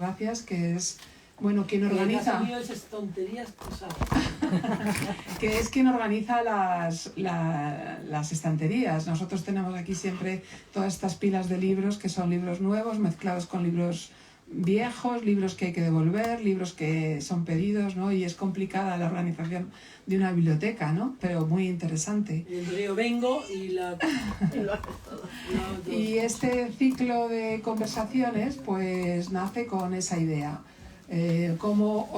gracias, que es, bueno, quien organiza... Mío esas tonterías, pues, que es quien organiza las estanterías. Nosotros tenemos aquí siempre todas estas pilas de libros, que son libros nuevos mezclados con libros viejos, libros que hay que devolver, libros que son pedidos, ¿no? Y es complicada la organización de una biblioteca, ¿no? Pero muy interesante. Entonces yo vengo y la... Y este ciclo de conversaciones pues nace con esa idea. Cómo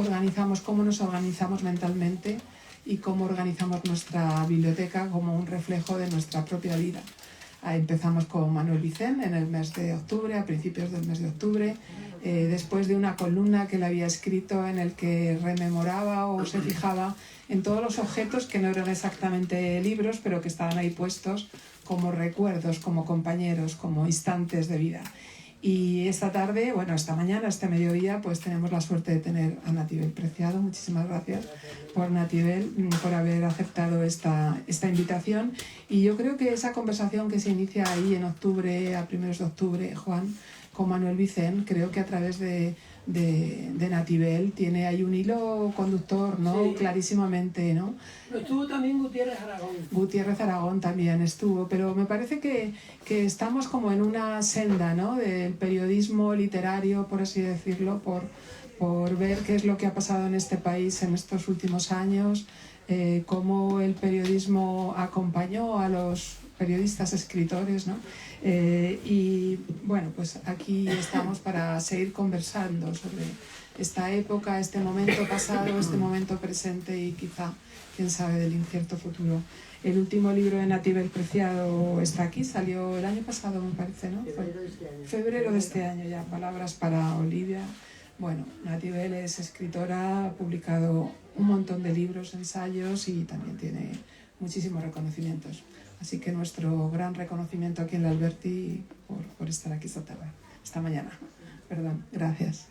nos organizamos mentalmente y cómo organizamos nuestra biblioteca como un reflejo de nuestra propia vida. Empezamos con Manuel Vicent en el mes de octubre, a principios del mes de octubre, después de una columna que él había escrito en el que rememoraba o se fijaba en todos los objetos que no eran exactamente libros, pero que estaban ahí puestos como recuerdos, como compañeros, como instantes de vida. Y esta tarde, bueno, esta mañana, este mediodía, pues tenemos la suerte de tener a Natibel Preciado. Muchísimas gracias por Natibel, por haber aceptado esta invitación. Y yo creo que esa conversación que se inicia ahí en octubre, a primeros de octubre, Juan, con Manuel Vicent, creo que a través de Natibel tiene ahí un hilo conductor, ¿no? Sí. Clarísimamente, ¿no? Pero estuvo también Gutiérrez Aragón. Gutiérrez Aragón también estuvo, pero me parece que estamos como en una senda, ¿no? Del periodismo literario, por así decirlo, por ver qué es lo que ha pasado en este país en estos últimos años, cómo el periodismo acompañó a los periodistas, escritores, ¿no? Y bueno, pues aquí estamos para seguir conversando sobre esta época, este momento pasado, este momento presente y quizá, quién sabe, del incierto futuro. El último libro de Natibel Preciado está aquí, salió el año pasado, me parece, ¿no? Febrero de este año ya, Palabras para Olivia. Bueno, Natibel es escritora, ha publicado un montón de libros, ensayos y también tiene muchísimos reconocimientos. Así que nuestro gran reconocimiento aquí en la Alberti por estar aquí esta mañana. Perdón, gracias.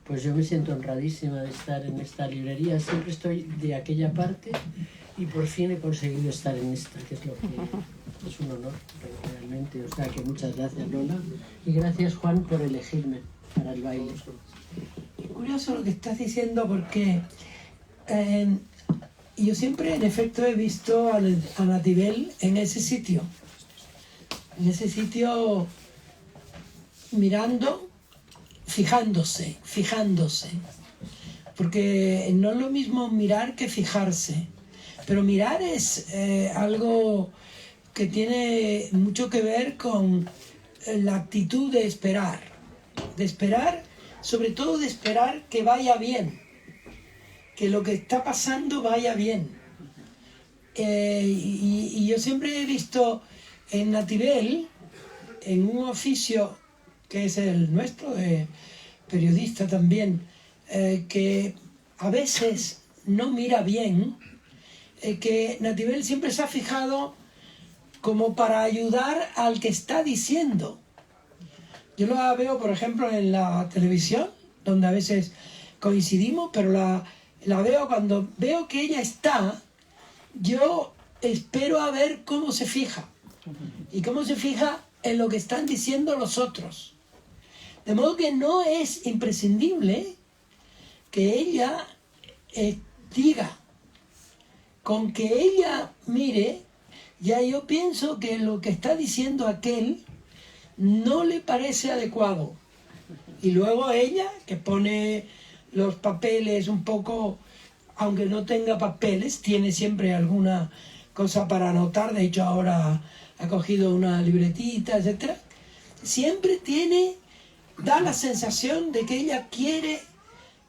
Pues yo me siento honradísima de estar en esta librería. Siempre estoy de aquella parte y por fin he conseguido estar en esta, que es lo que es un honor realmente. O sea que muchas gracias, Lola. Y gracias, Juan, por elegirme para el baile. Curioso lo que estás diciendo porque yo siempre en efecto he visto a Natibel en ese sitio mirando, fijándose, porque no es lo mismo mirar que fijarse, pero mirar es algo que tiene mucho que ver con la actitud de esperar, sobre todo de esperar que vaya bien, que lo que está pasando vaya bien. Y yo siempre he visto en Natibel, en un oficio que es el nuestro, de periodista también, que a veces no mira bien, que Natibel siempre se ha fijado como para ayudar al que está diciendo. Yo la veo, por ejemplo, en la televisión, donde a veces coincidimos, pero la veo cuando veo que ella está, yo espero a ver cómo se fija. Y cómo se fija en lo que están diciendo los otros. De modo que no es imprescindible que ella diga. Con que ella mire, ya yo pienso que lo que está diciendo aquel no le parece adecuado. Y luego ella, que pone los papeles un poco, aunque no tenga papeles, tiene siempre alguna cosa para anotar. De hecho, ahora ha cogido una libretita, etc. Siempre da la sensación de que ella quiere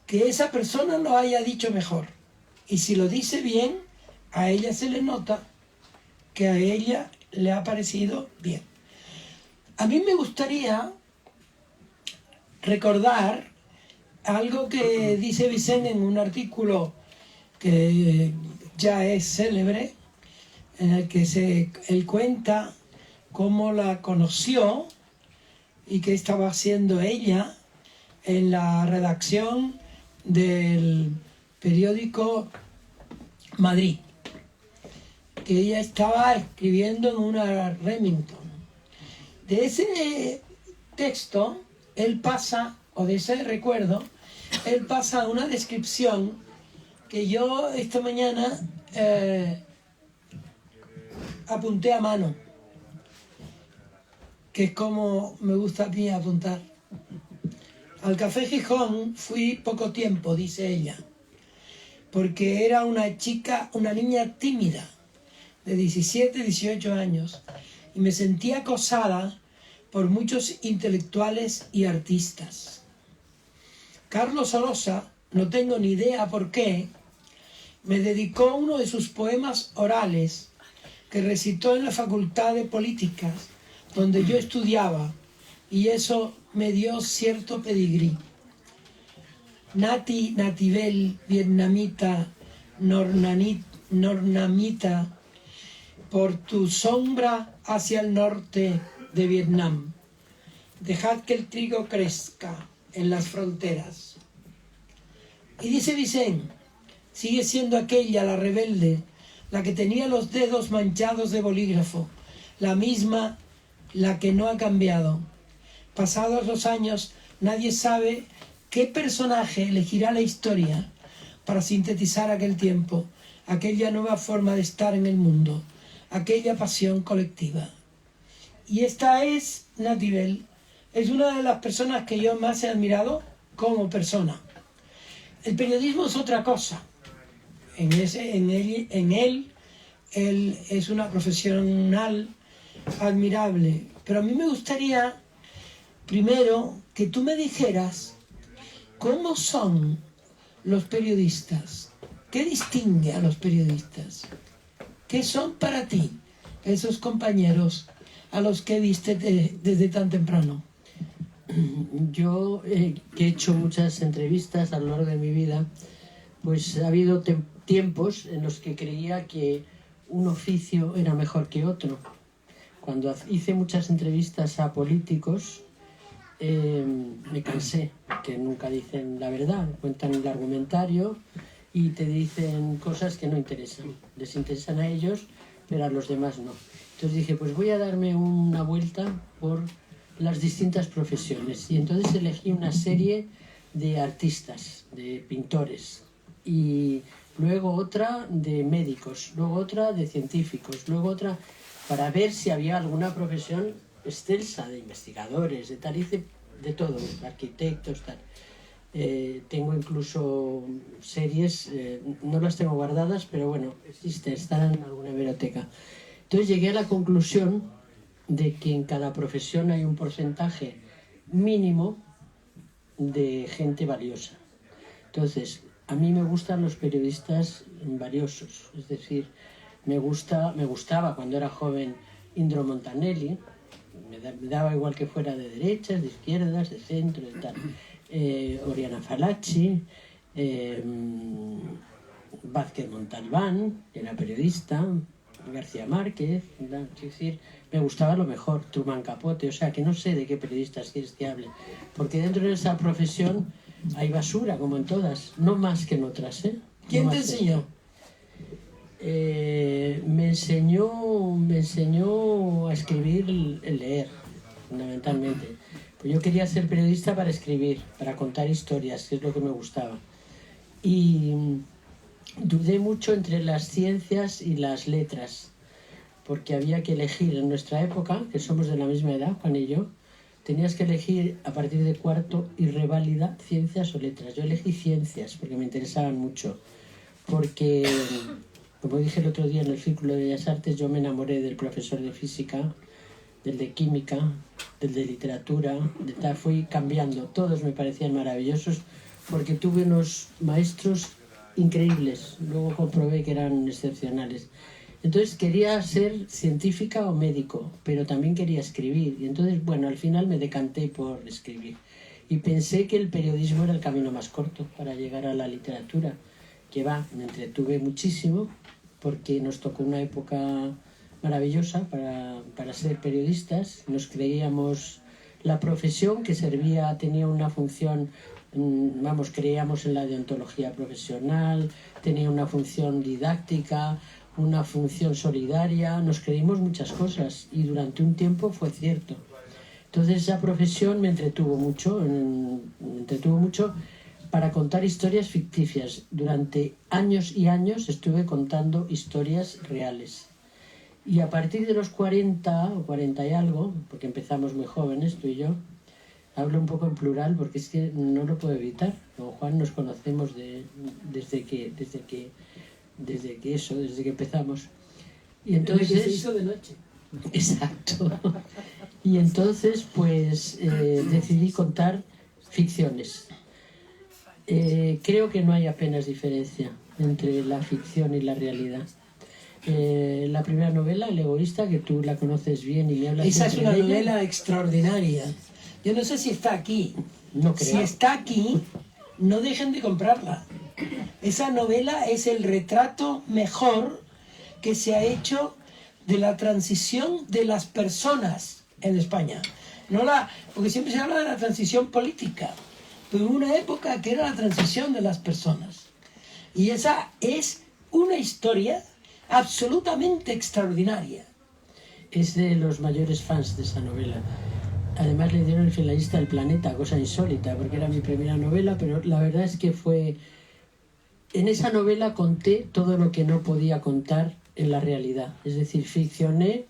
que esa persona lo haya dicho mejor. Y si lo dice bien, a ella se le nota que a ella le ha parecido bien. A mí me gustaría recordar algo que dice Vicent en un artículo que ya es célebre, en el que él cuenta cómo la conoció y qué estaba haciendo ella en la redacción del periódico Madrid, que ella estaba escribiendo en una Remington. De ese texto él pasa o de ese recuerdo, él pasa una descripción que yo esta mañana apunté a mano, que es como me gusta a mí apuntar. Al Café Gijón fui poco tiempo, dice ella, porque era una chica, una niña tímida, de 17, 18 años, y me sentía acosada por muchos intelectuales y artistas. Carlos Orosa, no tengo ni idea por qué, me dedicó uno de sus poemas orales que recitó en la Facultad de Políticas, donde yo estudiaba, y eso me dio cierto pedigrí. Nati Nativel, vietnamita, nornamita, por tu sombra hacia el norte de Vietnam. Dejad que el trigo crezca en las fronteras. Y dice Vicent, sigue siendo aquella la rebelde, la que tenía los dedos manchados de bolígrafo, la misma, la que no ha cambiado. Pasados los años, nadie sabe qué personaje elegirá la historia para sintetizar aquel tiempo, aquella nueva forma de estar en el mundo, aquella pasión colectiva. Y esta es Nativel, es una de las personas que yo más he admirado como persona. El periodismo es otra cosa. Él es una profesional admirable. Pero a mí me gustaría, primero, que tú me dijeras cómo son los periodistas. ¿Qué distingue a los periodistas? ¿Qué son para ti esos compañeros a los que viste desde tan temprano? Yo, que he hecho muchas entrevistas a lo largo de mi vida, pues ha habido tiempos en los que creía que un oficio era mejor que otro. Cuando hice muchas entrevistas a políticos, me cansé, que nunca dicen la verdad, cuentan el argumentario y te dicen cosas que no interesan. Les interesan a ellos, pero a los demás no. Entonces dije, pues voy a darme una vuelta por las distintas profesiones. Y entonces elegí una serie de artistas, de pintores, y luego otra de médicos, luego otra de científicos, luego otra para ver si había alguna profesión excelsa, de investigadores, de tal, hice de todo, arquitectos, tal. Tengo incluso series, no las tengo guardadas, pero bueno, existen, están en alguna biblioteca. Entonces llegué a la conclusión de que en cada profesión hay un porcentaje mínimo de gente valiosa. Entonces, a mí me gustan los periodistas valiosos, es decir, me gustaba cuando era joven Indro Montanelli, me daba igual que fuera de derechas, de izquierdas, de centro, de tal. Oriana Fallaci, Vázquez Montalbán, que era periodista, García Márquez, es decir, me gustaba lo mejor, Truman Capote, o sea que no sé de qué periodistas quieres que hable, porque dentro de esa profesión hay basura, como en todas, no más que en otras, ¿eh? ¿Quién no te enseñó? Me enseñó a escribir, el leer, fundamentalmente. Pues yo quería ser periodista para escribir, para contar historias, que es lo que me gustaba. Y dudé mucho entre las ciencias y las letras, porque había que elegir en nuestra época, que somos de la misma edad, Juan y yo, tenías que elegir a partir de cuarto y reválida ciencias o letras. Yo elegí ciencias porque me interesaban mucho, porque, como dije el otro día en el Círculo de Bellas Artes, yo me enamoré del profesor de física, del de química, del de literatura, de tal, fui cambiando, todos me parecían maravillosos porque tuve unos maestros increíbles, luego comprobé que eran excepcionales. Entonces quería ser científica o médico, pero también quería escribir. Y entonces, bueno, al final me decanté por escribir. Y pensé que el periodismo era el camino más corto para llegar a la literatura. Que va, me entretuve muchísimo, porque nos tocó una época maravillosa para ser periodistas. Nos creíamos la profesión que servía, tenía una función, vamos, creíamos en la deontología profesional, tenía una función didáctica, una función solidaria, nos creímos muchas cosas y durante un tiempo fue cierto. Entonces esa profesión me entretuvo mucho para contar historias ficticias. Durante años y años estuve contando historias reales. Y a partir de los 40 o 40 y algo, porque empezamos muy jóvenes, tú y yo, hablo un poco en plural porque es que no lo puedo evitar. Con Juan nos conocemos desde que empezamos. Y entonces, desde que se hizo de noche. Exacto. Y entonces, pues, decidí contar ficciones. Creo que no hay apenas diferencia entre la ficción y la realidad. La primera novela, El egoísta, que tú la conoces bien y me hablas Esa es siempre una de ella. novela extraordinaria. Yo no sé si está aquí. No creo. Si está aquí, no dejen de comprarla. Esa novela es el retrato mejor que se ha hecho de la transición de las personas en España. Porque siempre se habla de la transición política, pero hubo una época que era la transición de las personas. Y esa es una historia absolutamente extraordinaria. Es de los mayores fans de esa novela. Además le dieron el finalista del Planeta, cosa insólita, porque era mi primera novela, pero la verdad es que fue... En esa novela conté todo lo que no podía contar en la realidad. Es decir, ficcioné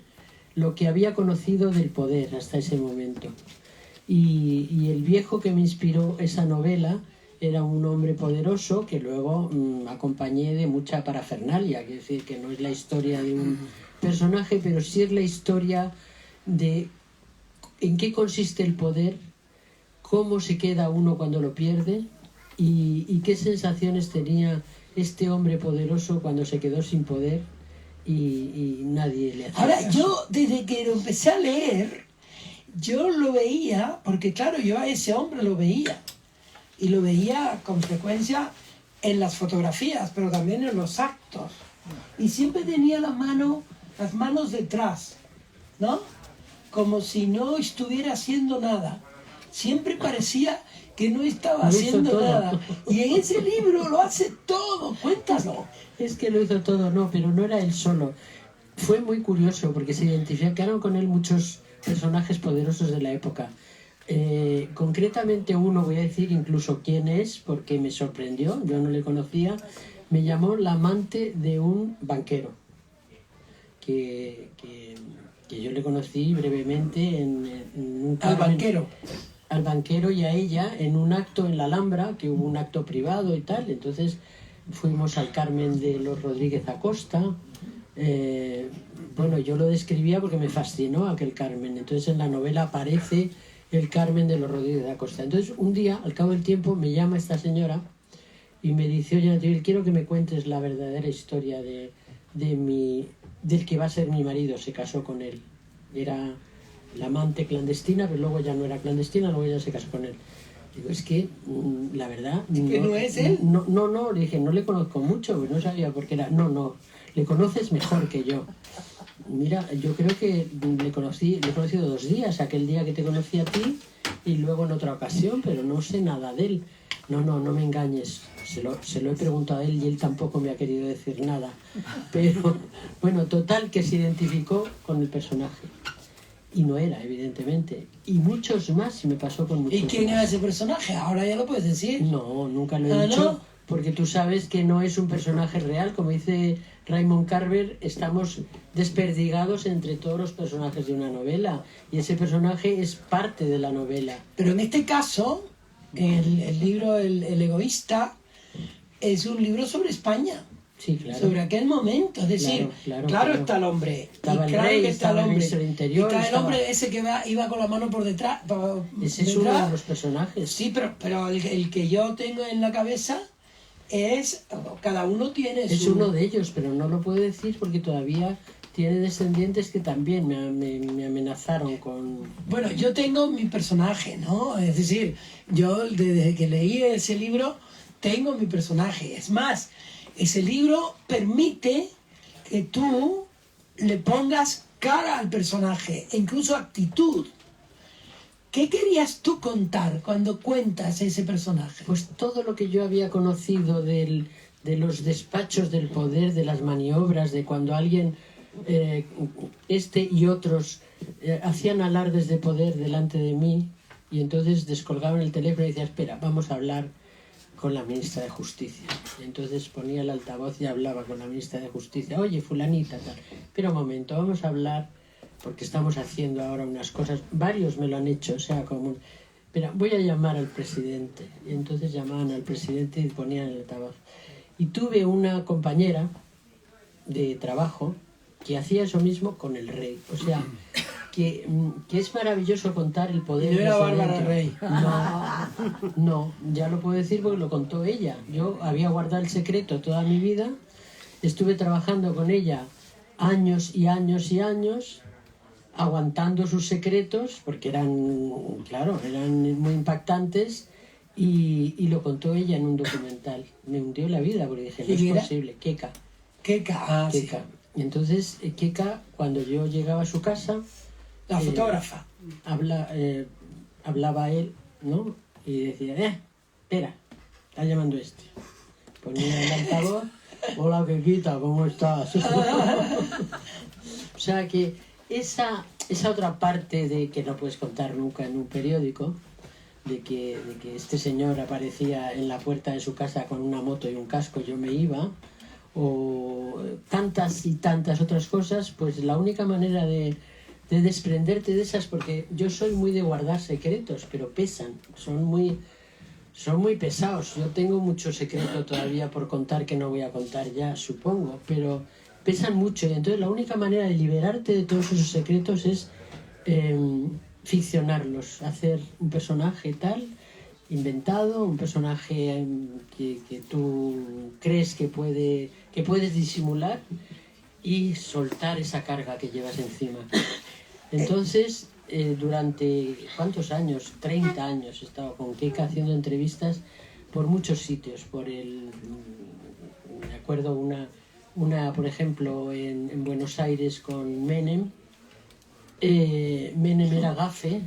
lo que había conocido del poder hasta ese momento. Y el viejo que me inspiró esa novela era un hombre poderoso que luego acompañé de mucha parafernalia, es decir, que no es la historia de un personaje, pero sí es la historia de en qué consiste el poder, cómo se queda uno cuando lo pierde y qué sensaciones tenía este hombre poderoso cuando se quedó sin poder y nadie le hacía Ahora, caso. yo desde que lo empecé a leer, yo lo veía, porque claro, yo a ese hombre lo veía, y lo veía con frecuencia en las fotografías, pero también en los actos. Y siempre tenía las manos detrás, ¿no? Como si no estuviera haciendo nada. Siempre parecía que no estaba Lo hizo haciendo todo. nada. Y en ese libro lo hace todo, cuéntalo. Es que lo hizo todo, no, pero no era él solo. Fue muy curioso porque se identificaron con él muchos personajes poderosos de la época. Concretamente uno, voy a decir incluso quién es, porque me sorprendió, yo no le conocía, me llamó la amante de un banquero, que yo le conocí brevemente en un Al Carmen. banquero. Al banquero y a ella en un acto en la Alhambra, que hubo un acto privado y tal, entonces fuimos al Carmen de los Rodríguez Acosta. Bueno, yo lo describía porque me fascinó aquel Carmen, entonces en la novela aparece el Carmen de los Rodríguez Acosta. Entonces un día, al cabo del tiempo, me llama esta señora y me dice: oye, Natividad, quiero que me cuentes la verdadera historia del que va a ser mi marido. Se casó con él, era la amante clandestina, pero luego ya no era clandestina, luego ya se casó con él. Digo, es que la verdad... ¿Que no es él? No, le dije, no le conozco mucho, no sabía por qué era. No, le conoces mejor que yo. Mira, yo creo que le he conocido 2 días, aquel día que te conocí a ti y luego en otra ocasión, pero no sé nada de él. No me engañes, se lo he preguntado a él y él tampoco me ha querido decir nada. Pero bueno, total, que se identificó con el personaje. Y no era, evidentemente. Y muchos más, me pasó con muchos ¿Y quién más. era ese personaje? Ahora ya lo puedes decir. No, nunca lo he ¿Ah, dicho, no? porque tú sabes que no es un personaje real. Como dice Raymond Carver, estamos desperdigados entre todos los personajes de una novela, y ese personaje es parte de la novela. Pero en este caso, el libro el egoísta es un libro sobre España. Sí, claro. Sobre aquel momento, es decir, claro está el hombre, Estaba y el claro rey, que está estaba el el hombre, ministro del Interior, está el estaba- hombre ese que iba con la mano por detrás, Ese es uno de los personajes. Sí, pero el que yo tengo en la cabeza es, cada uno tiene Es su... uno de ellos, pero no lo puedo decir porque todavía tiene descendientes que también me amenazaron con... Bueno, yo tengo mi personaje, ¿no? Es decir, yo desde que leí ese libro tengo mi personaje. Es más, ese libro permite que tú le pongas cara al personaje e incluso actitud. ¿Qué querías tú contar cuando cuentas ese personaje? Pues todo lo que yo había conocido de los despachos del poder, de las maniobras, de cuando alguien, este y otros hacían alardes de poder delante de mí y entonces descolgaban el teléfono y decía, espera, vamos a hablar con la ministra de Justicia. Y entonces ponía el altavoz y hablaba con la ministra de Justicia. Oye, fulanita, tal. Pero un momento, vamos a hablar, porque estamos haciendo ahora unas cosas. Varios me lo han hecho, o sea, como... Espera, voy a llamar al presidente. Y entonces llamaban al presidente y ponían el altavoz. Y tuve una compañera de trabajo que hacía eso mismo con el rey. O sea, que es maravilloso contar el poder. Y no era desde Bárbara dentro. Rey. No, ya lo puedo decir porque lo contó ella. Yo había guardado el secreto toda mi vida, estuve trabajando con ella años y años y años, aguantando sus secretos, porque eran, claro, eran muy impactantes, y lo contó ella en un documental. Me hundió la vida porque dije, no es posible. Keka. Keka, sí. Keka. Y entonces, Keka, cuando yo llegaba a su casa... La fotógrafa. Hablaba él, ¿no? Y decía, espera, está llamando este. Ponía el altavoz, hola Kekita, ¿cómo estás? O sea que esa otra parte de que no puedes contar nunca en un periódico, de que este señor aparecía en la puerta de su casa con una moto y un casco, yo me iba, o tantas y tantas otras cosas, pues la única manera de desprenderte de esas, porque yo soy muy de guardar secretos, pero pesan, son muy pesados. Yo tengo mucho secreto todavía por contar que no voy a contar ya, supongo, pero pesan mucho, y entonces la única manera de liberarte de todos esos secretos es ficcionarlos, hacer un personaje tal, inventado, un personaje que tú crees que puedes disimular y soltar esa carga que llevas encima. Entonces, durante, ¿cuántos años? 30 años he estado con Keka haciendo entrevistas por muchos sitios. Me acuerdo una por ejemplo, en Buenos Aires con Menem. Menem era gafe,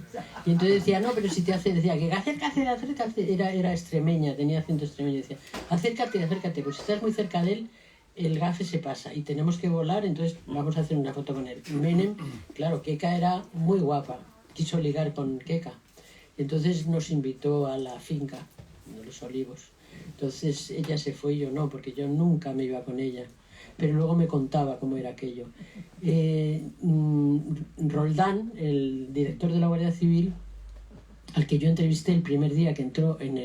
y entonces decía, no, pero si te decía que acércate, era extremeña, tenía acento extremeño, decía, acércate, pues si estás muy cerca de él, el gafe se pasa y tenemos que volar, entonces vamos a hacer una foto con él. Menem, claro, Keka era muy guapa, quiso ligar con Keka, entonces nos invitó a la finca de los Olivos. Entonces ella se fue y yo no, porque yo nunca me iba con ella, pero luego me contaba cómo era aquello. Roldán, el director de la Guardia Civil, al que yo entrevisté el primer día que entró en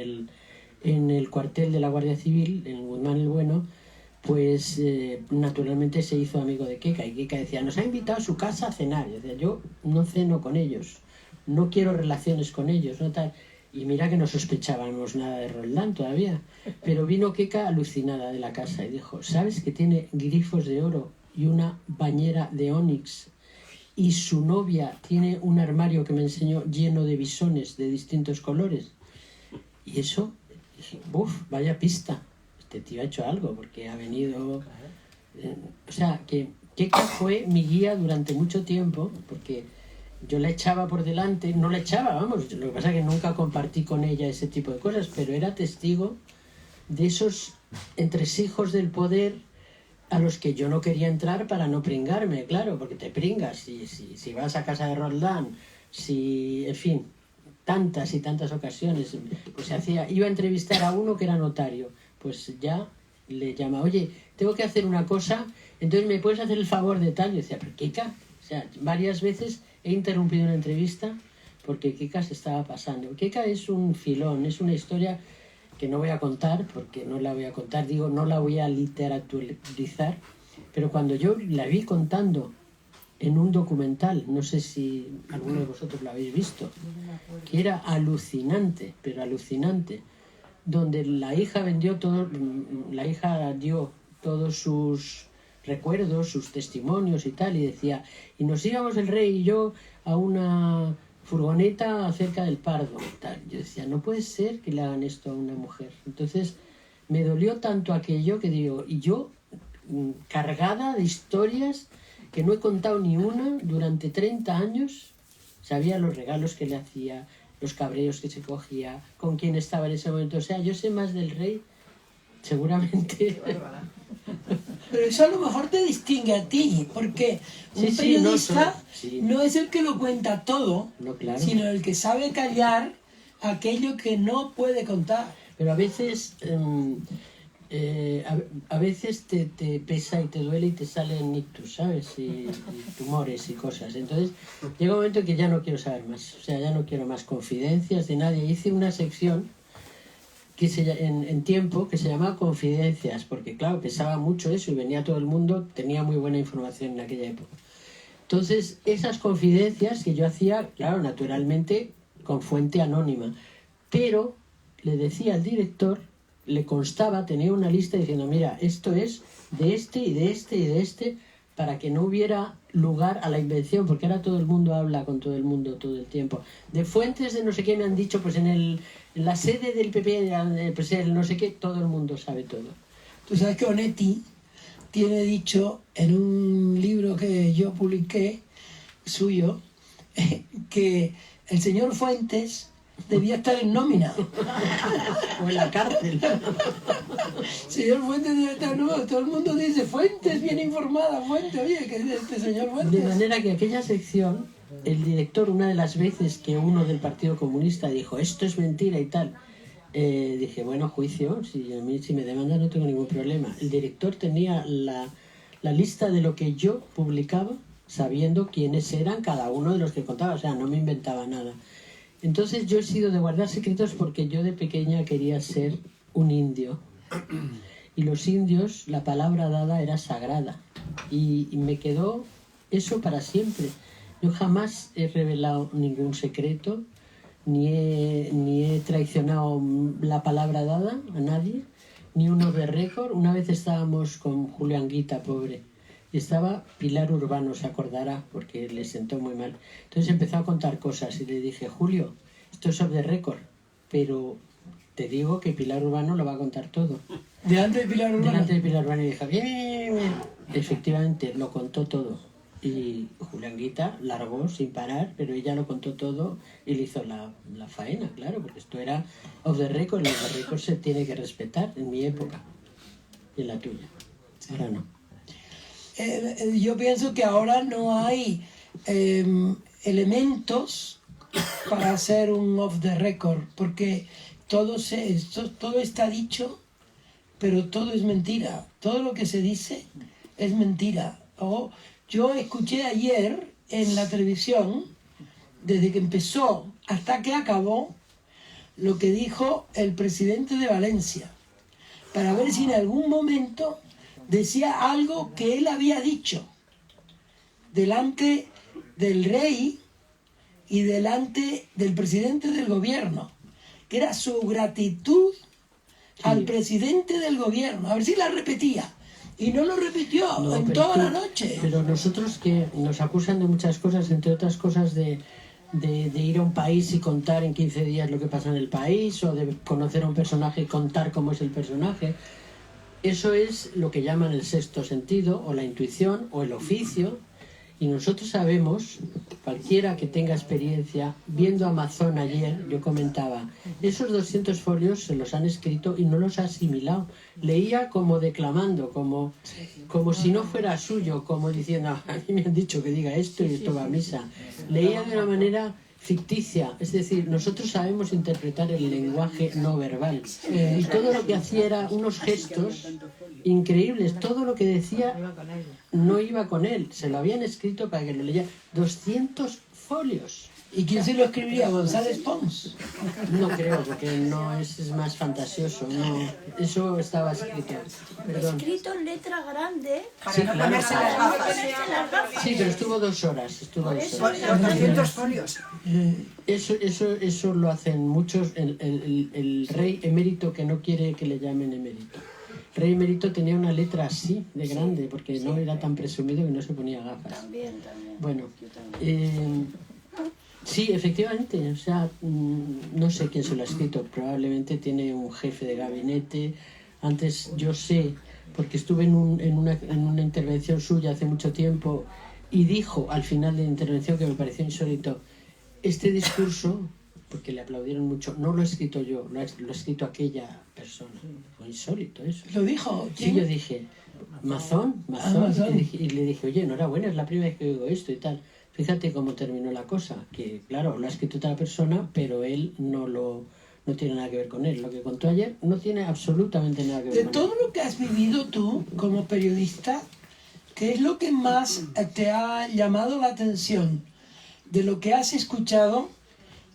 el cuartel de la Guardia Civil, en Guzmán el Bueno, pues naturalmente se hizo amigo de Keka, y Keka decía, nos ha invitado a su casa a cenar. Yo decía, yo no ceno con ellos, no quiero relaciones con ellos, no tal. Y mira que no sospechábamos nada de Roldán todavía, pero vino Keka alucinada de la casa y dijo, ¿sabes que tiene grifos de oro y una bañera de ónix? Y su novia tiene un armario que me enseñó lleno de bisones de distintos colores. Y eso, ¡buf! Vaya pista. Este tío ha hecho algo porque ha venido... o sea, que Keka fue mi guía durante mucho tiempo, porque yo la echaba por delante, no la echaba, vamos, lo que pasa es que nunca compartí con ella ese tipo de cosas, pero era testigo de esos entresijos del poder a los que yo no quería entrar para no pringarme, claro, porque te pringas si vas a casa de Roldán, en fin, tantas y tantas ocasiones, pues iba a entrevistar a uno que era notario, pues ya le llama, oye, tengo que hacer una cosa, entonces me puedes hacer el favor de tal. Yo decía, pero Keka, o sea, varias veces he interrumpido una entrevista porque Keka se estaba pasando. Keka es un filón, es una historia que no voy a contar, porque no la voy a contar, digo, no la voy a literarizar, pero cuando yo la vi contando en un documental, no sé si alguno de vosotros lo habéis visto, que era alucinante, pero alucinante, donde la hija dio todos sus recuerdos, sus testimonios y tal, y decía, y nos íbamos el rey y yo a una furgoneta cerca del Pardo, tal. Yo decía, no puede ser que le hagan esto a una mujer. Entonces me dolió tanto aquello que digo, y yo cargada de historias que no he contado ni una durante 30 años, sabía los regalos que le hacía, los cabreos que se cogía, con quién estaba en ese momento. O sea, yo sé más del rey, seguramente, Pero eso a lo mejor te distingue a ti, porque un Sí, periodista sí. no es el que lo cuenta todo, No, claro. sino el que sabe callar aquello que no puede contar. Pero a veces, a veces te pesa y te duele y te salen ictus, ¿sabes? Y tumores y cosas. Entonces llega un momento en que ya no quiero saber más. O sea, ya no quiero más confidencias de nadie. Hice una sección que en tiempo que se llamaba Confidencias, porque claro, pesaba mucho eso y venía todo el mundo, tenía muy buena información en aquella época. Entonces, esas confidencias que yo hacía, claro, naturalmente, con fuente anónima, pero le decía al director, le constaba, tenía una lista diciendo, mira, esto es de este y de este y de este, para que no hubiera lugar a la invención, porque ahora todo el mundo habla con todo el mundo todo el tiempo. De fuentes de no sé qué me han dicho, pues en la sede del PP, pues el no sé qué, todo el mundo sabe todo. Tú sabes que Onetti tiene dicho en un libro que yo publiqué, suyo, que el señor Fuentes debía estar en nómina. O en la cárcel. Señor Fuentes debe estar en nómina. Todo el mundo dice, Fuentes, bien informada, Fuentes, oye, que es este señor Fuentes. De manera que aquella sección, el director, una de las veces que uno del Partido Comunista dijo, esto es mentira y tal, dije, bueno, juicio, si a mí si me demandan no tengo ningún problema. El director tenía la lista de lo que yo publicaba, sabiendo quiénes eran cada uno de los que contaba, o sea, no me inventaba nada. Entonces yo he sido de guardar secretos porque yo de pequeña quería ser un indio. Y los indios, la palabra dada era sagrada. Y me quedó eso para siempre. Yo jamás he revelado ningún secreto, ni he traicionado la palabra dada a nadie, ni uno de récord. Una vez estábamos con Julio Anguita, pobre, y estaba Pilar Urbano, se acordará, porque le sentó muy mal. Entonces empezó a contar cosas y le dije, Julio, esto es off the record, pero te digo que Pilar Urbano lo va a contar todo. Delante de Pilar Urbano. Delante de Pilar Urbano, y dije, bien, bien, bien. Efectivamente, lo contó todo. Y Julián Guita largó sin parar, pero ella lo contó todo y le hizo la faena, claro, porque esto era off the record, y el off the record se tiene que respetar en mi época y en la tuya. Ahora no. Yo pienso que ahora no hay elementos para hacer un off the record, porque todo está dicho, pero todo es mentira. Todo lo que se dice es mentira. Yo escuché ayer en la televisión, desde que empezó hasta que acabó, lo que dijo el presidente de Valencia, para ver si en algún momento decía algo que él había dicho delante del rey y delante del presidente del gobierno, que era su gratitud al presidente del gobierno, a ver si la repetía. Y no lo repitió toda la noche. Pero nosotros que nos acusan de muchas cosas, entre otras cosas de ir a un país y contar en 15 días lo que pasa en el país, o de conocer a un personaje y contar cómo es el personaje. Eso es lo que llaman el sexto sentido, o la intuición, o el oficio. Y nosotros sabemos, cualquiera que tenga experiencia, viendo Amazon ayer, yo comentaba, esos 200 folios se los han escrito y no los ha asimilado. Leía como declamando, como si no fuera suyo, como diciendo, a mí me han dicho que diga esto y esto va a misa. Leía de una manera ficticia, es decir, nosotros sabemos interpretar el lenguaje no verbal. Y todo lo que hacía era unos gestos increíbles, todo lo que decía no iba con él, se lo habían escrito para que lo leyera. 200 folios. ¿Y quién se lo escribiría? ¿González Pons? No creo, porque no es más fantasioso, no. Eso estaba escrito. Perdón. Escrito en letra grande. Sí, claro. Ponerse las gafas. Sí, pero estuvo 2 horas. Los 200 folios. Eso lo hacen muchos. El rey emérito que no quiere que le llamen emérito. El rey emérito tenía una letra así de grande, porque no era tan presumido que no se ponía gafas. También. Bueno, sí, efectivamente, o sea, no sé quién se lo ha escrito, probablemente tiene un jefe de gabinete. Antes yo sé, porque estuve en una intervención suya hace mucho tiempo, y dijo al final de la intervención, que me pareció insólito, este discurso, porque le aplaudieron mucho, no lo he escrito yo, lo ha escrito aquella persona. Fue insólito eso. ¿Lo dijo? Sí, yo dije, Mazón. Mazón. Y le dije, oye, enhorabuena, es la primera vez que oigo esto y tal. Fíjate cómo terminó la cosa, que claro, lo ha escrito otra persona, pero él no tiene nada que ver con él. Lo que contó ayer no tiene absolutamente nada que ver De con todo él. lo que has vivido tú como periodista, ¿qué es lo que más te ha llamado la atención de lo que has escuchado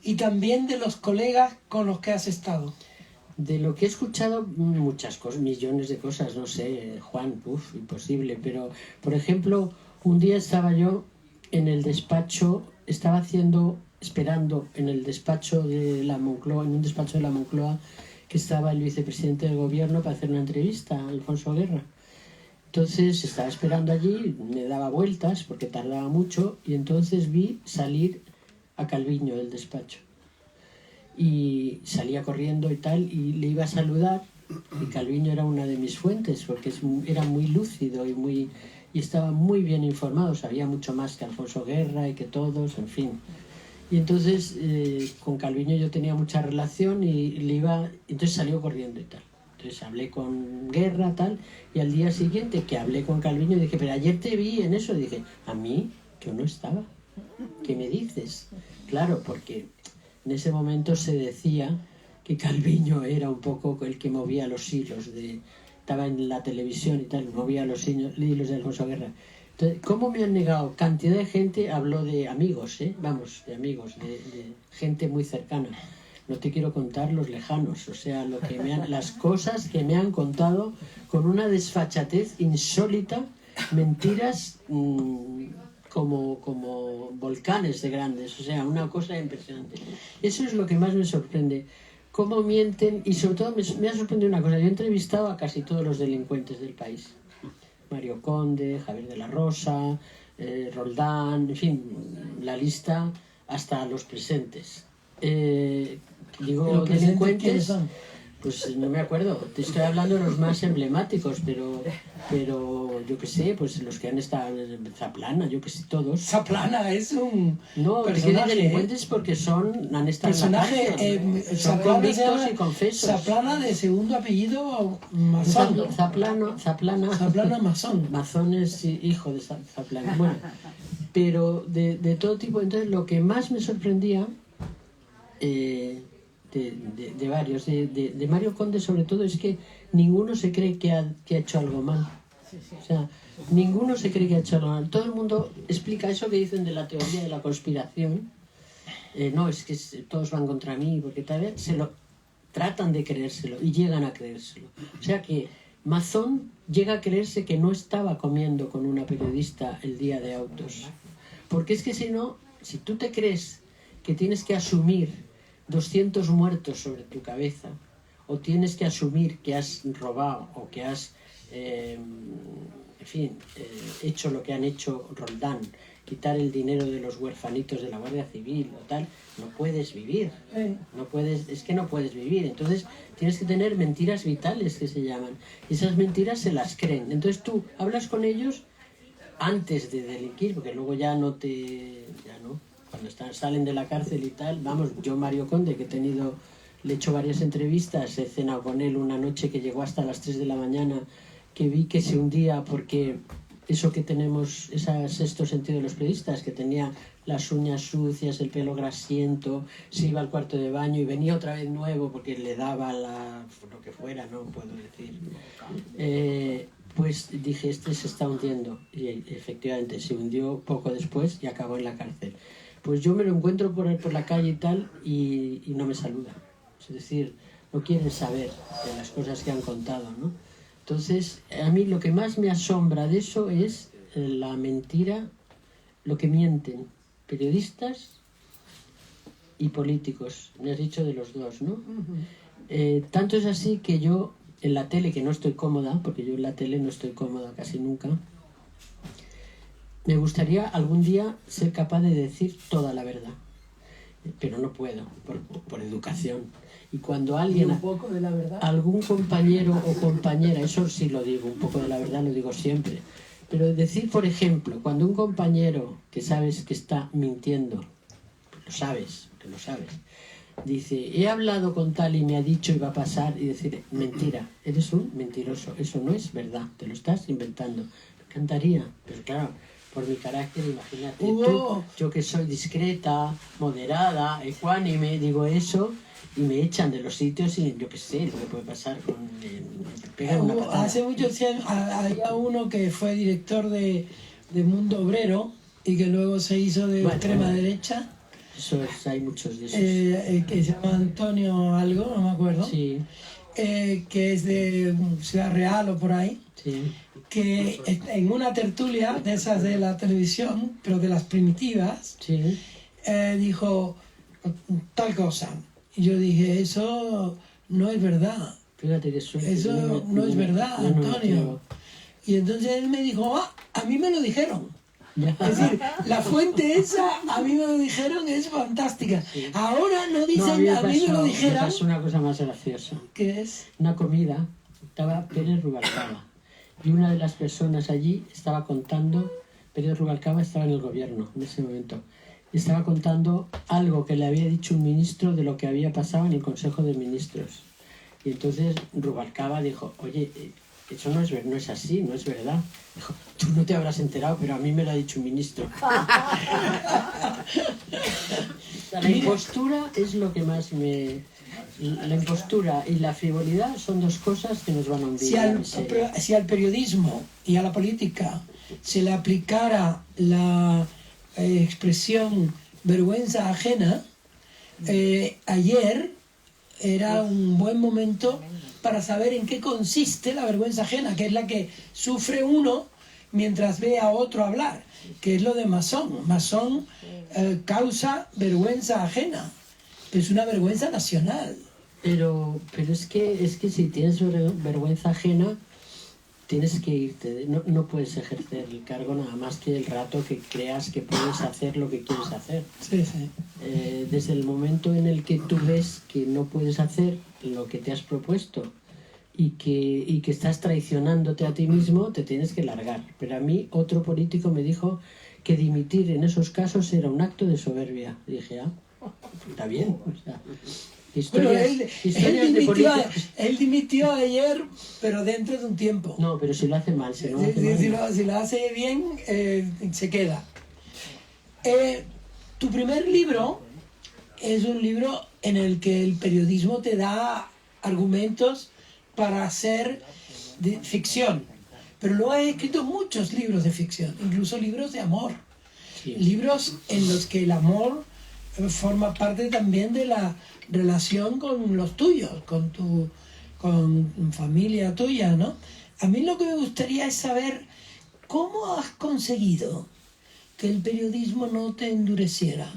y también de los colegas con los que has estado? De lo que he escuchado, muchas cosas, millones de cosas, no sé, Juan, imposible, pero por ejemplo, un día estaba yo en el despacho, esperando en el despacho de la Moncloa, en un despacho de la Moncloa, que estaba el vicepresidente del gobierno para hacer una entrevista a Alfonso Guerra. Entonces estaba esperando allí, me daba vueltas porque tardaba mucho y entonces vi salir a Calviño del despacho. Y salía corriendo y tal, y le iba a saludar, y Calviño era una de mis fuentes, porque era muy lúcido y estaba muy bien informado, sabía mucho más que Alfonso Guerra y que todos, en fin. Y entonces con Calviño yo tenía mucha relación y entonces salió corriendo y tal. Entonces hablé con Guerra, tal, y al día siguiente que hablé con Calviño dije, pero ayer te vi en eso, dije, a mí, yo no estaba, ¿qué me dices? Claro, porque en ese momento se decía que Calviño era un poco el que movía los hilos, estaba en la televisión y tal, movía los hilos de Alfonso Guerra. Entonces, ¿cómo me han negado? Cantidad de gente habló de amigos, vamos, de amigos, de gente muy cercana. No te quiero contar los lejanos, o sea, las cosas que me han contado con una desfachatez insólita, mentiras como volcanes de grandes, o sea, una cosa impresionante. Eso es lo que más me sorprende, cómo mienten, y sobre todo me ha sorprendido una cosa, yo he entrevistado a casi todos los delincuentes del país, Mario Conde, Javier de la Rosa, Roldán, en fin, la lista hasta los presentes. Digo delincuentes, pues no me acuerdo, te estoy hablando de los más emblemáticos, pero yo que sé, pues los que han estado en Zaplana, yo que sé, todos. Zaplana es un no, personaje, delincuentes porque han estado personaje, en la cárcel, son Zaplana convictos y confesos. Zaplana de segundo apellido Mazón, ¿no? Zaplana Mazón. Mazón es hijo de Zaplana. Bueno, pero de todo tipo. Entonces lo que más me sorprendía de varios, de Mario Conde sobre todo, es que ninguno se cree que ha hecho algo mal. O sea, ninguno se cree que ha hecho algo mal. Todo el mundo explica eso que dicen de la teoría de la conspiración. No, es que todos van contra mí, porque tal vez se lo tratan de creérselo y llegan a creérselo. O sea que Mazón llega a creerse que no estaba comiendo con una periodista el día de Autos. Porque es que si tú te crees que tienes que asumir 200 muertos sobre tu cabeza, o tienes que asumir que has robado o que has hecho lo que han hecho Roldán, quitar el dinero de los huerfanitos de la Guardia Civil o tal, no puedes vivir, no puedes vivir. Entonces tienes que tener mentiras vitales, que se llaman, y esas mentiras se las creen. Entonces tú hablas con ellos antes de delinquir, porque luego ya no, cuando salen de la cárcel y tal. Vamos, yo Mario Conde, que le he hecho varias entrevistas, he cenado con él una noche que llegó hasta las 3 de la mañana, que vi que se hundía porque eso que tenemos, ese sexto sentido de los periodistas, que tenía las uñas sucias, el pelo grasiento, se iba al cuarto de baño y venía otra vez nuevo porque le daba lo que fuera, no puedo decir. Pues dije, este se está hundiendo, y efectivamente se hundió poco después y acabó en la cárcel. Pues yo me lo encuentro por la calle y tal, y no me saluda. Es decir, no quieren saber de las cosas que han contado, ¿no? Entonces, a mí lo que más me asombra de eso es la mentira, lo que mienten periodistas y políticos. Me has dicho de los dos, ¿no? Tanto es así que yo, en la tele, que no estoy cómoda, porque yo en la tele no estoy cómoda casi nunca, me gustaría algún día ser capaz de decir toda la verdad, pero no puedo, por educación. Y cuando alguien, un poco de la verdad, algún compañero o compañera, eso sí lo digo, un poco de la verdad lo digo siempre, pero decir, por ejemplo, cuando un compañero que sabes que está mintiendo, lo sabes, dice, he hablado con tal y me ha dicho y va a pasar, y decir, mentira, eres un mentiroso, eso no es verdad, te lo estás inventando. Me encantaría, pero claro, por mi carácter, imagínate, tú, yo que soy discreta, moderada, ecuánime, digo eso, y me echan de los sitios y yo qué sé, lo que puede pasar con... me pegan una patada. Hace muchos años había uno que fue director de Mundo Obrero y que luego se hizo de extrema derecha. Eso es, hay muchos de esos. Que se llama Antonio algo, no me acuerdo. Sí. Que es de Ciudad Real o por ahí. Sí. Que en una tertulia de esas de la televisión, pero de las primitivas, Sí. Dijo tal cosa. Y yo dije, eso no es verdad. Fíjate que suerte. Eso no es verdad, Antonio. Y entonces él me dijo, a mí me lo dijeron. Ya. Es decir, la fuente esa, a mí me lo dijeron, es fantástica. Sí. Ahora no dicen, a mí me lo dijeron. Me pasó una cosa más graciosa. ¿Qué es? Una comida, estaba Pérez Rubalcaba. Y una de las personas allí estaba contando, Pérez Rubalcaba estaba en el gobierno en ese momento, y estaba contando algo que le había dicho un ministro de lo que había pasado en el Consejo de Ministros. Y entonces Rubalcaba dijo, oye, eso no es así, no es verdad. Dijo, tú no te habrás enterado, pero a mí me lo ha dicho un ministro. La impostura es lo que más me... La impostura y la frivolidad son dos cosas que nos van a hundir. Si al periodismo y a la política se le aplicara la expresión vergüenza ajena, ayer era un buen momento para saber en qué consiste la vergüenza ajena, que es la que sufre uno mientras ve a otro hablar, que es lo de masón. Masón causa vergüenza ajena, pero es una vergüenza nacional. Pero es que si tienes vergüenza ajena, tienes que irte. No puedes ejercer el cargo nada más que el rato que creas que puedes hacer lo que quieres hacer. Sí, sí. Desde el momento en el que tú ves que no puedes hacer lo que te has propuesto y que estás traicionándote a ti mismo, te tienes que largar. Pero a mí otro político me dijo que dimitir en esos casos era un acto de soberbia. Y dije, está bien. O sea, él dimitió ayer, pero dentro de un tiempo. No, pero si lo hace mal. Si lo hace bien, se queda. Tu primer libro es un libro en el que el periodismo te da argumentos para hacer ficción. Pero luego he escrito muchos libros de ficción, incluso libros de amor. Sí. Libros en los que el amor forma parte también de la relación con los tuyos, con familia tuya, ¿no? A mí lo que me gustaría es saber cómo has conseguido que el periodismo no te endureciera.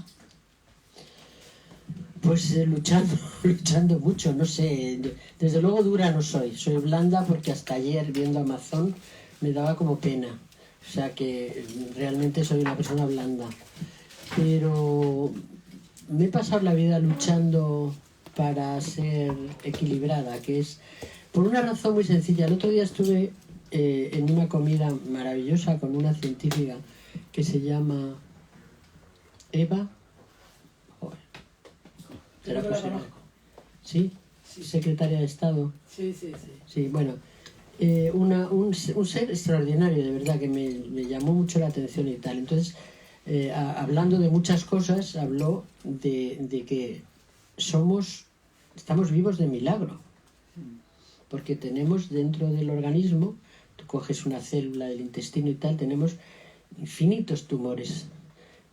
Pues luchando mucho, no sé. Desde luego dura no soy blanda porque hasta ayer viendo Amazon me daba como pena. O sea que realmente soy una persona blanda. Pero me he pasado la vida luchando para ser equilibrada, que es por una razón muy sencilla. El otro día estuve en una comida maravillosa con una científica que se llama Eva. Joder. ¿Será posible? ¿Sí? Secretaria de Estado. Sí. Sí, bueno. Un ser extraordinario, de verdad, que me llamó mucho la atención y tal. Entonces, hablando de muchas cosas, habló de que estamos vivos de milagro, porque tenemos dentro del organismo, tú coges una célula del intestino y tal, tenemos infinitos tumores.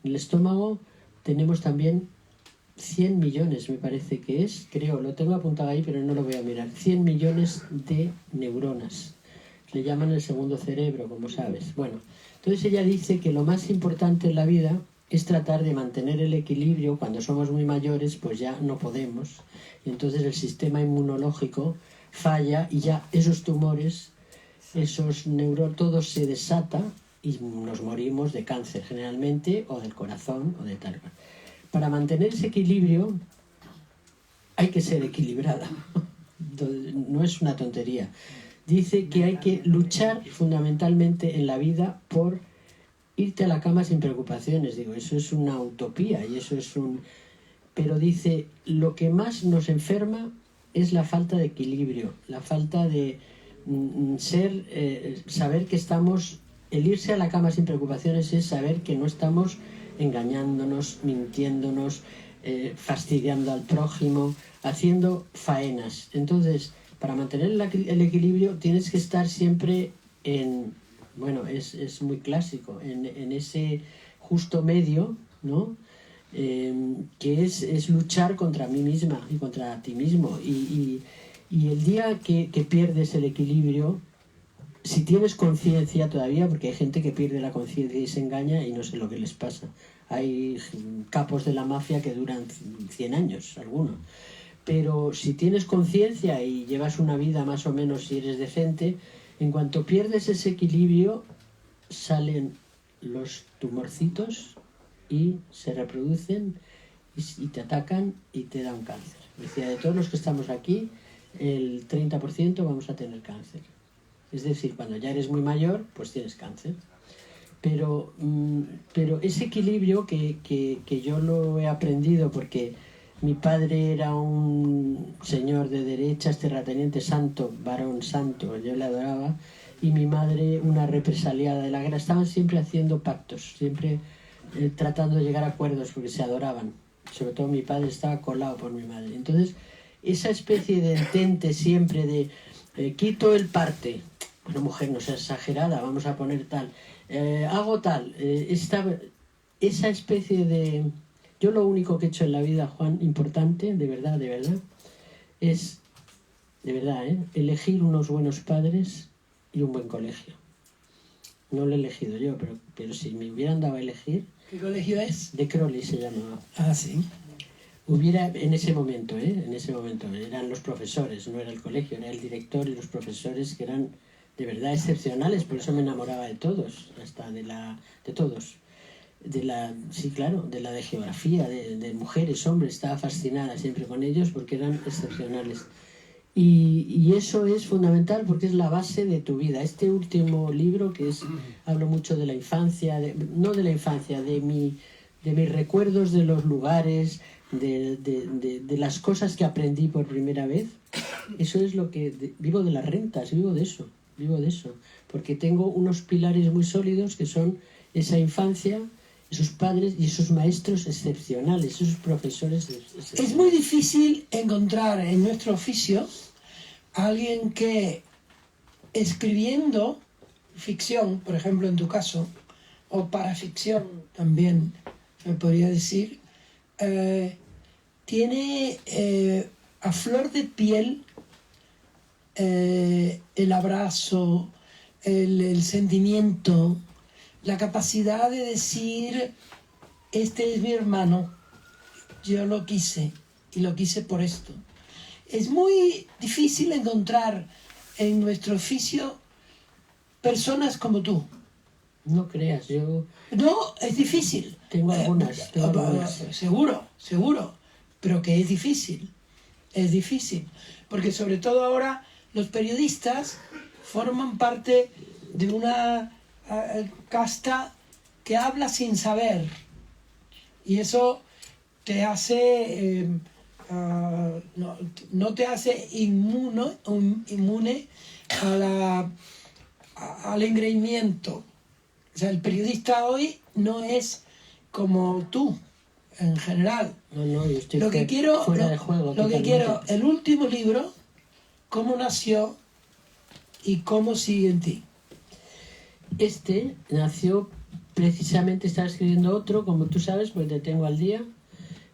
En el estómago tenemos también 100 millones, me parece que es, creo, lo tengo apuntado ahí, pero no lo voy a mirar, 100 millones de neuronas. Le llaman el segundo cerebro, como sabes. Bueno, entonces ella dice que lo más importante en la vida es tratar de mantener el equilibrio. Cuando somos muy mayores, pues ya no podemos. Y entonces el sistema inmunológico falla y ya esos tumores, todo se desata y nos morimos de cáncer generalmente, o del corazón, o de tal. Para mantener ese equilibrio hay que ser equilibrada. No es una tontería. Dice que hay que luchar fundamentalmente en la vida por irte a la cama sin preocupaciones. Digo, eso es una utopía y eso es pero dice, lo que más nos enferma es la falta de equilibrio, la falta de saber que estamos, el irse a la cama sin preocupaciones es saber que no estamos engañándonos, mintiéndonos, fastidiando al prójimo, haciendo faenas. Entonces, para mantener el equilibrio tienes que estar siempre en, bueno, es muy clásico, en ese justo medio, ¿no? Que es luchar contra mí misma y contra ti mismo. Y el día que pierdes el equilibrio, si tienes conciencia todavía, porque hay gente que pierde la conciencia y se engaña y no sé lo que les pasa. Hay capos de la mafia que duran 100 años, algunos. Pero si tienes conciencia y llevas una vida más o menos, si eres decente, en cuanto pierdes ese equilibrio, salen los tumorcitos y se reproducen y te atacan y te dan cáncer. Decía, de todos los que estamos aquí, el 30% vamos a tener cáncer. Es decir, cuando ya eres muy mayor, pues tienes cáncer. Pero ese equilibrio que yo lo he aprendido porque mi padre era un señor de derechas, terrateniente santo, varón santo, yo le adoraba, y mi madre una represaliada de la guerra. Estaban siempre haciendo pactos, siempre tratando de llegar a acuerdos porque se adoraban. Sobre todo mi padre estaba colado por mi madre. Entonces, esa especie de entente siempre de quito el parte. Bueno, mujer, no seas exagerada, vamos a poner tal. Hago tal. Esa especie de... Yo lo único que he hecho en la vida, Juan, importante, de verdad, es, de verdad, elegir unos buenos padres y un buen colegio. No lo he elegido yo, pero si me hubieran dado a elegir... ¿Qué colegio es? De Crowley se llamaba. Ah, sí. Hubiera, en ese momento, eran los profesores, no era el colegio, era el director y los profesores que eran de verdad excepcionales, por eso me enamoraba de todos, hasta de todos. Sí, claro, de la de geografía, de mujeres, hombres, estaba fascinada siempre con ellos porque eran excepcionales. Y eso es fundamental porque es la base de tu vida. Este último libro, hablo mucho de la infancia, no de la infancia, de mis recuerdos de los lugares, de las cosas que aprendí por primera vez. Eso es lo que... vivo de las rentas, vivo de eso, porque tengo unos pilares muy sólidos que son esa infancia, esos padres y esos maestros excepcionales, esos profesores excepcionales. Es muy difícil encontrar en nuestro oficio a alguien que escribiendo ficción, por ejemplo en tu caso, o para ficción también, me podría decir, tiene a flor de piel el abrazo, el sentimiento, la capacidad de decir, este es mi hermano, yo lo quise y lo quise por esto. Es muy difícil encontrar en nuestro oficio personas como tú. No creas, yo... No, es difícil. Tengo algunas. Seguro, pero que es difícil. Es difícil, porque sobre todo ahora los periodistas forman parte de una casta que habla sin saber. Y eso te hace... no te hace inmune al engreimiento. O sea, el periodista hoy no es como tú, en general. No, yo estoy lo que quiero, fuera de juego. Lo que quiero, el último libro, cómo nació y cómo sigue en ti. Este nació precisamente, estaba escribiendo otro, como tú sabes, porque te tengo al día.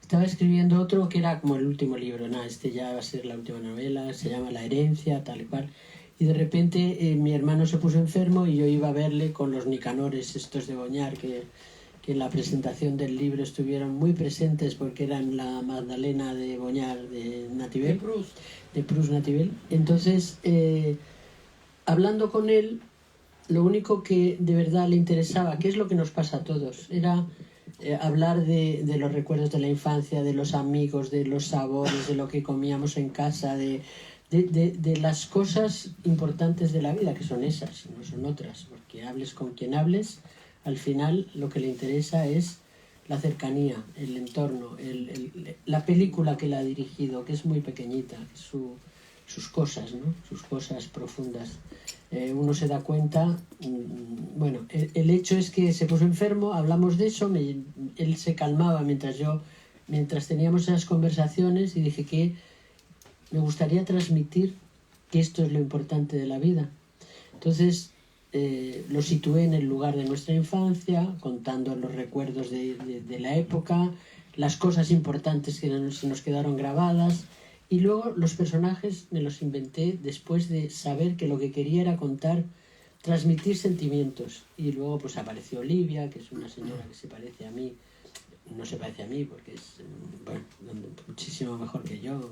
Estaba escribiendo otro que era como el último libro. Este ya va a ser la última novela, se llama La herencia, tal y cual. Y de repente mi hermano se puso enfermo y yo iba a verle con los nicanores estos de Boñar, que en la presentación del libro estuvieron muy presentes porque eran la Magdalena de Boñar de Nativel. De Proust Nativel. Entonces, hablando con él, lo único que de verdad le interesaba, que es lo que nos pasa a todos, era hablar de los recuerdos de la infancia, de los amigos, de los sabores, de lo que comíamos en casa, de las cosas importantes de la vida, que son esas, no son otras, porque hables con quien hables, al final lo que le interesa es la cercanía, el entorno, la película que la ha dirigido, que es muy pequeñita, sus cosas, ¿no? Sus cosas profundas. Uno se da cuenta, bueno, el hecho es que se puso enfermo, hablamos de eso, él se calmaba mientras teníamos esas conversaciones, y dije que me gustaría transmitir que esto es lo importante de la vida. Entonces lo situé en el lugar de nuestra infancia, contando los recuerdos de la época, las cosas importantes que se nos quedaron grabadas, y luego los personajes me los inventé después de saber que lo que quería era contar, transmitir sentimientos. Y luego pues apareció Olivia, que es una señora que se parece a mí, no se parece a mí porque es, bueno, muchísimo mejor que yo,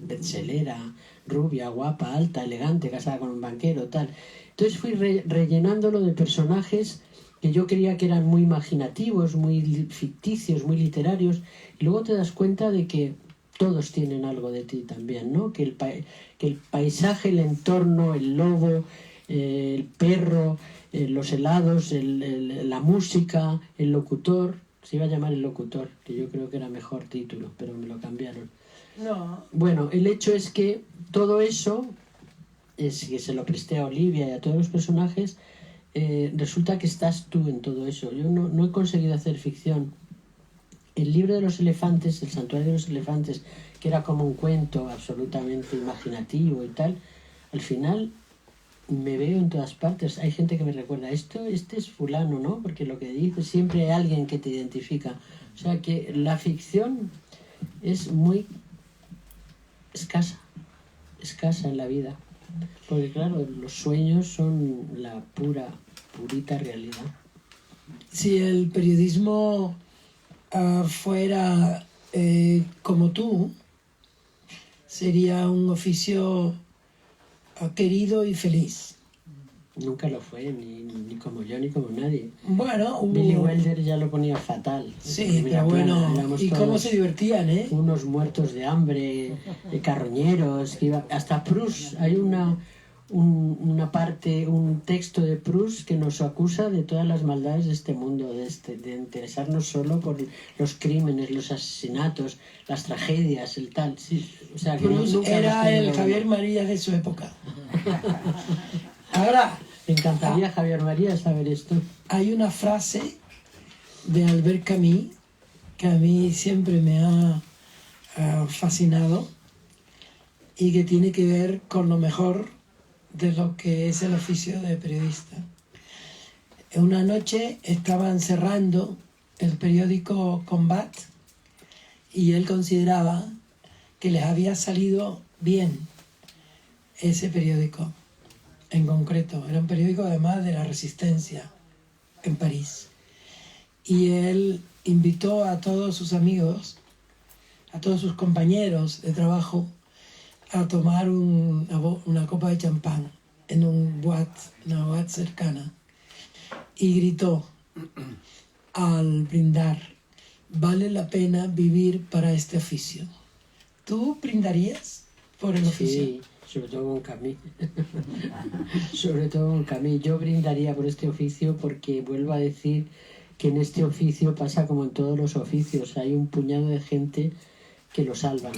bestselera, rubia, guapa, alta, elegante, casada con un banquero, tal. Entonces fui rellenándolo de personajes que yo creía que eran muy imaginativos, muy ficticios, muy literarios, y luego te das cuenta de que todos tienen algo de ti también, ¿no? Que el paisaje, el entorno, el lobo, el perro, los helados, la música, el locutor. Se iba a llamar El Locutor, que yo creo que era mejor título, pero me lo cambiaron. No. Bueno, el hecho es que todo eso, es que se lo presté a Olivia y a todos los personajes, resulta que estás tú en todo eso. Yo no he conseguido hacer ficción. El libro de los elefantes, El Santuario de los Elefantes, que era como un cuento absolutamente imaginativo y tal, al final me veo en todas partes. Hay gente que me recuerda, este es fulano, ¿no? Porque lo que dice, siempre hay alguien que te identifica. O sea que la ficción es muy escasa en la vida. Porque claro, los sueños son la purita realidad. Si el periodismo fuera como tú, sería un oficio querido y feliz. Nunca lo fue, ni como yo, ni como nadie. Bueno, Billy Wilder ya lo ponía fatal. Sí, Mira, pero bueno, éramos ¿y cómo todos se divertían, eh? unos muertos de hambre, carroñeros, hasta Proust. Hay una parte, un texto de Proust que nos acusa de todas las maldades de este mundo, de interesarnos solo por los crímenes, los asesinatos, las tragedias, el tal. Sí, o sea, que Proust nunca hemos era tenido el Javier uno. María de su época. Ahora, Me encantaría, Javier María, saber esto. hay una frase de Albert Camus que a mí siempre me ha fascinado y que tiene que ver con lo mejor de lo que es el oficio de periodista. Una noche estaban cerrando el periódico Combat y él consideraba que les había salido bien ese periódico en concreto. Era un periódico además de la Resistencia en París. Y él invitó a todos sus amigos, a todos sus compañeros de trabajo, a tomar una copa de champán en una boate cercana. Y gritó al brindar, vale la pena vivir para este oficio. ¿Tú brindarías por el oficio? Sí, sobre todo con Camus. Sobre todo con Camus. Yo brindaría por este oficio porque vuelvo a decir que en este oficio pasa como en todos los oficios. Hay un puñado de gente que lo salvan.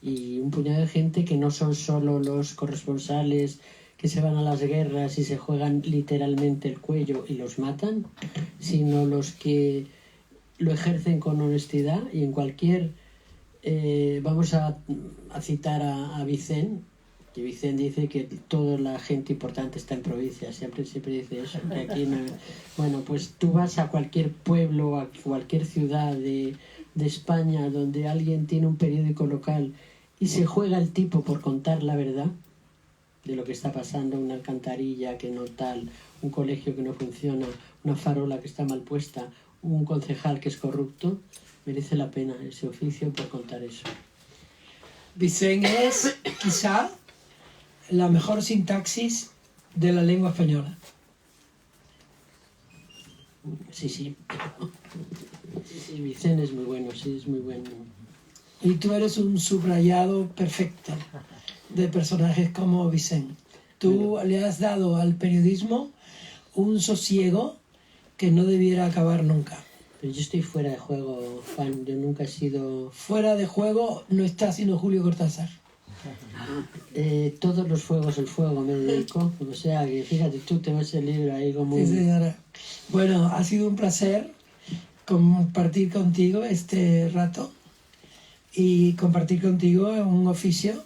Y un puñado de gente que no son solo los corresponsales que se van a las guerras y se juegan literalmente el cuello y los matan, sino los que lo ejercen con honestidad. Y en cualquier... vamos a citar a Vicent, que Vicent dice que toda la gente importante está en provincia, siempre dice eso, que aquí no... Bueno, pues tú vas a cualquier pueblo, a cualquier ciudad de España donde alguien tiene un periódico local y se juega el tipo por contar la verdad de lo que está pasando, una alcantarilla que no tal, un colegio que no funciona, una farola que está mal puesta, un concejal que es corrupto. Merece la pena ese oficio por contar eso. Vicent es quizá la mejor sintaxis de la lengua española. Sí. Sí, Vicent es muy bueno, sí, es muy bueno. Y tú eres un subrayado perfecto de personajes como Vicent. Tú le has dado al periodismo un sosiego que no debiera acabar nunca. Pero yo estoy fuera de juego, Juan. Yo nunca he sido... Fuera de juego no está sino Julio Cortázar. Todos los fuegos, el fuego me dedico. O sea, que fíjate tú, tengo ese libro ahí como... Sí, señora. Bueno, ha sido un placer compartir contigo este rato y compartir contigo un oficio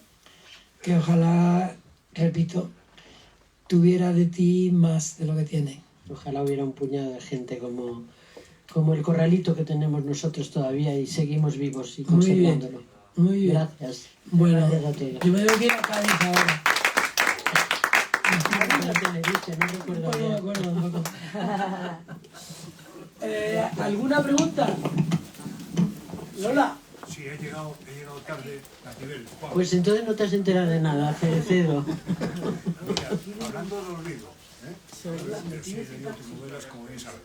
que ojalá, repito, tuviera de ti más de lo que tiene. Ojalá hubiera un puñado de gente como el corralito que tenemos nosotros todavía y seguimos vivos y conservándolo. Muy bien. Gracias. Bueno, Gracias a todos. yo me tengo que ir a Cádiz ahora. La Tenerife, no recuerdo No me bien. acuerdo tampoco. ¿Alguna pregunta? Lola. Sí, he llegado tarde a nivel. Juan. Pues entonces no te has enterado de nada, Cerecedo. Mira, hablando de los libros, ¿eh? Pero sí he leído tus novelas, como bien sabes.